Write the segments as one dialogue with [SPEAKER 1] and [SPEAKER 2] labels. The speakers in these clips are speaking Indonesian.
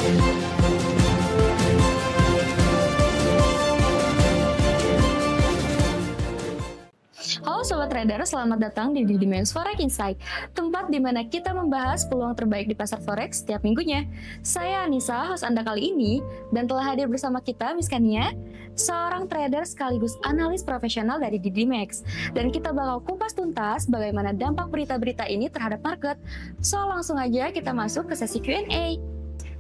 [SPEAKER 1] Halo Sobat Trader, selamat datang di DDMax Forex Insight, tempat di mana kita membahas peluang terbaik di pasar Forex setiap minggunya. Saya Anissa, host Anda kali ini, dan telah hadir bersama kita Miss Kania, seorang trader sekaligus analis profesional dari DDMax. Dan kita bakal kupas tuntas bagaimana dampak berita-berita ini terhadap market. So langsung aja kita masuk ke sesi Q&A.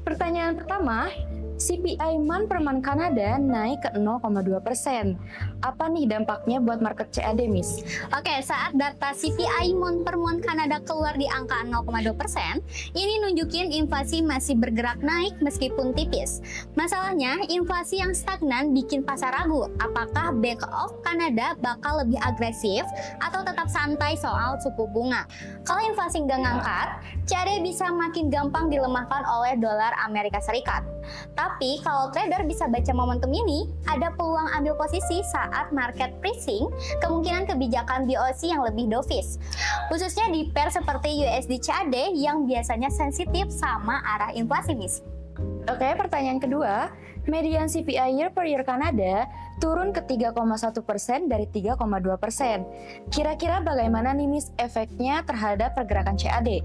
[SPEAKER 1] Pertanyaan pertama, CPI month per month Kanada naik ke 0,2%. Apa nih dampaknya buat market CAD, Miss?
[SPEAKER 2] Oke, saat data CPI month per month Kanada keluar di angka 0,2%, ini nunjukin inflasi masih bergerak naik meskipun tipis. Masalahnya, inflasi yang stagnan bikin pasar ragu apakah Bank of Canada bakal lebih agresif atau tetap santai soal suku bunga. Kalau inflasi nggak ngangkat, CAD bisa makin gampang dilemahkan oleh dolar Amerika Serikat. Tapi kalau trader bisa baca momentum ini, ada peluang ambil posisi saat market pricing kemungkinan kebijakan BOC yang lebih dovish. Khususnya di pair seperti USD CAD yang biasanya sensitif sama arah inflasi, Miss.
[SPEAKER 1] Oke, pertanyaan kedua, median CPI year per year Kanada turun ke 3,1% dari 3,2%. Kira-kira bagaimana nih Miss efeknya terhadap pergerakan CAD?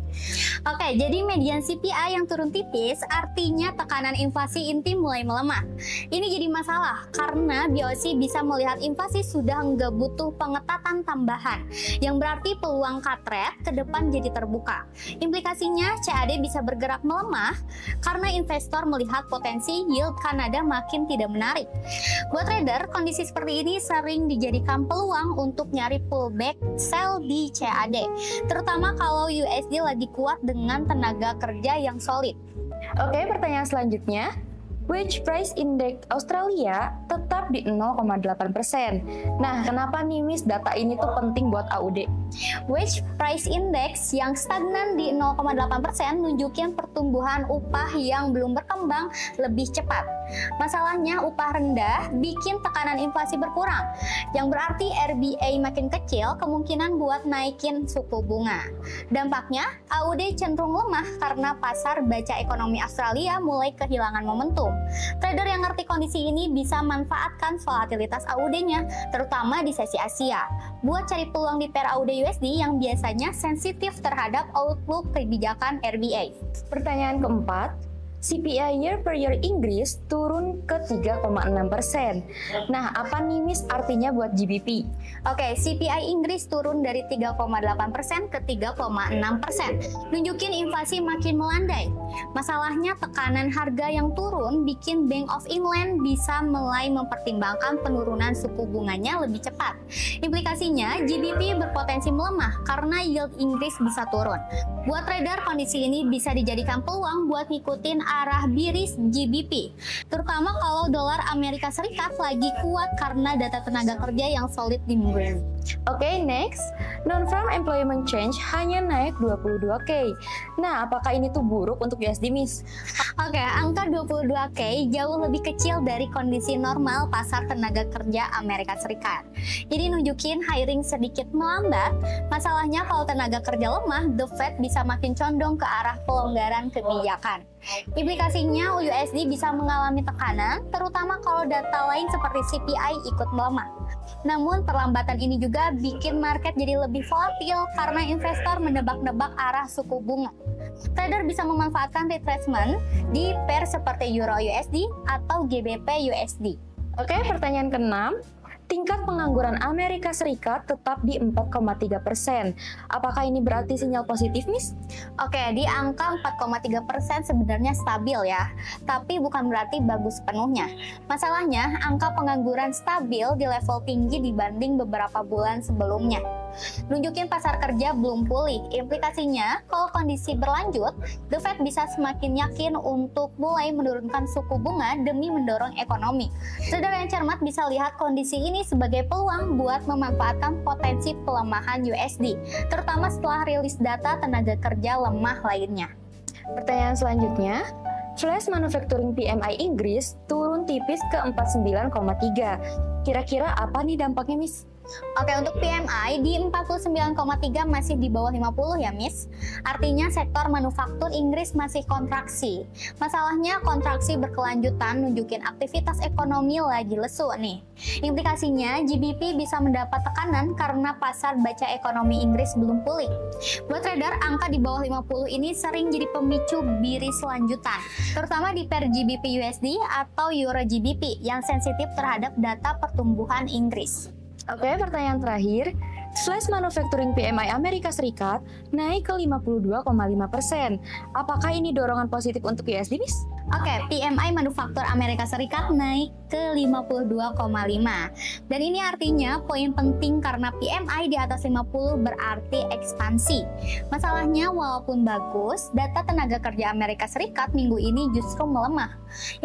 [SPEAKER 2] Oke, jadi median CPI yang turun tipis artinya tekanan inflasi inti mulai melemah. Ini jadi masalah karena BOC bisa melihat inflasi sudah nggak butuh pengetatan tambahan, yang berarti peluang cut rate ke depan jadi terbuka. Implikasinya CAD bisa bergerak melemah karena investor melihat potensi yield Kanada makin tidak menarik. Buat trader, kondisi seperti ini sering dijadikan peluang untuk nyari pullback sell di CAD, terutama kalau USD lagi kuat dengan tenaga kerja yang solid.
[SPEAKER 1] Oke, pertanyaan selanjutnya, Wage Price Index Australia tetap di 0,8%. Nah, kenapa nih Miss data ini tuh penting buat AUD?
[SPEAKER 2] Wage Price Index yang stagnan di 0,8% nunjukin pertumbuhan upah yang belum berkembang lebih cepat. Masalahnya upah rendah bikin tekanan inflasi berkurang, yang berarti RBA makin kecil kemungkinan buat naikin suku bunga. Dampaknya AUD cenderung lemah karena pasar baca ekonomi Australia mulai kehilangan momentum. Trader yang ngerti kondisi ini bisa manfaatkan volatilitas AUD-nya, terutama di sesi Asia, buat cari peluang di pair AUD USD yang biasanya sensitif terhadap outlook kebijakan RBA.
[SPEAKER 1] Pertanyaan keempat, CPI year per year Inggris turun ke 3,6%. Nah, apa nih Miss artinya buat GBP?
[SPEAKER 2] Oke, CPI Inggris turun dari 3,8% ke 3,6%. Nunjukin inflasi makin melandai. Masalahnya tekanan harga yang turun bikin Bank of England bisa mulai mempertimbangkan penurunan suku bunganya lebih cepat. Implikasinya, GBP berpotensi melemah karena yield Inggris bisa turun. Buat trader, kondisi ini bisa dijadikan peluang buat ngikutin arah bearish GBP, terutama kalau dolar Amerika Serikat lagi kuat karena data tenaga kerja yang solid di minggu ini.
[SPEAKER 1] Oke, next, non-farm employment change hanya naik 22K. Nah, apakah ini tuh buruk untuk USD, Miss?
[SPEAKER 2] Oke, angka 22K jauh lebih kecil dari kondisi normal pasar tenaga kerja Amerika Serikat. Jadi nunjukin hiring sedikit melambat. Masalahnya kalau tenaga kerja lemah, the Fed bisa makin condong ke arah pelonggaran kebijakan. Implikasinya USD bisa mengalami tekanan, terutama kalau data lain seperti CPI ikut melemah. Namun perlambatan ini juga bikin market jadi lebih volatil karena investor menebak-nebak arah suku bunga. Trader bisa memanfaatkan retracement di pair seperti Euro USD atau GBP USD.
[SPEAKER 1] Oke, pertanyaan keenam. Tingkat pengangguran Amerika Serikat tetap di 4,3%. Apakah ini berarti sinyal positif, Miss?
[SPEAKER 2] Oke, di angka 4,3% sebenarnya stabil ya, tapi bukan berarti bagus sepenuhnya. Masalahnya, angka pengangguran stabil di level tinggi dibanding beberapa bulan sebelumnya. Nunjukin pasar kerja belum pulih. Implikasinya, kalau kondisi berlanjut, The Fed bisa semakin yakin untuk mulai menurunkan suku bunga demi mendorong ekonomi. Trader yang cermat bisa lihat kondisi ini sebagai peluang buat memanfaatkan potensi pelemahan USD, terutama setelah rilis data tenaga kerja lemah lainnya.
[SPEAKER 1] Pertanyaan selanjutnya, flash manufacturing PMI Inggris turun tipis ke 49,3. Kira-kira apa nih dampaknya, Miss?
[SPEAKER 2] Oke, untuk PMI di 49,3 masih di bawah 50 ya, Miss. Artinya sektor manufaktur Inggris masih kontraksi. Masalahnya kontraksi berkelanjutan nunjukin aktivitas ekonomi lagi lesu nih. Implikasinya GBP bisa mendapat tekanan karena pasar baca ekonomi Inggris belum pulih. Buat trader, angka di bawah 50 ini sering jadi pemicu biris lanjutan, terutama di pair GBP USD atau Euro GBP yang sensitif terhadap data pertumbuhan Inggris.
[SPEAKER 1] Oke, pertanyaan terakhir. Flash Manufacturing PMI Amerika Serikat naik ke 52,5%. Apakah ini dorongan positif untuk USD, Miss?
[SPEAKER 2] Oke, PMI Manufaktur Amerika Serikat naik ke 52,5. Dan ini artinya poin penting karena PMI di atas 50 berarti ekspansi. Masalahnya walaupun bagus, data tenaga kerja Amerika Serikat minggu ini justru melemah.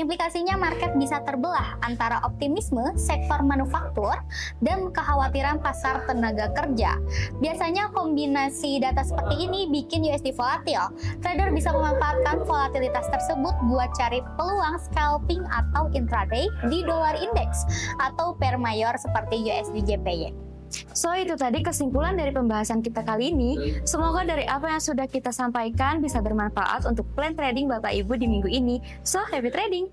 [SPEAKER 2] Implikasinya market bisa terbelah antara optimisme sektor manufaktur dan kekhawatiran pasar tenaga kerja. Biasanya kombinasi data seperti ini bikin USD volatil. Trader bisa memanfaatkan volatilitas tersebut buat cari peluang scalping atau intraday di dolar index atau pair mayor seperti USD JPY.
[SPEAKER 1] So, itu tadi kesimpulan dari pembahasan kita kali ini. Semoga dari apa yang sudah kita sampaikan bisa bermanfaat untuk plan trading Bapak Ibu di minggu ini. So, happy trading!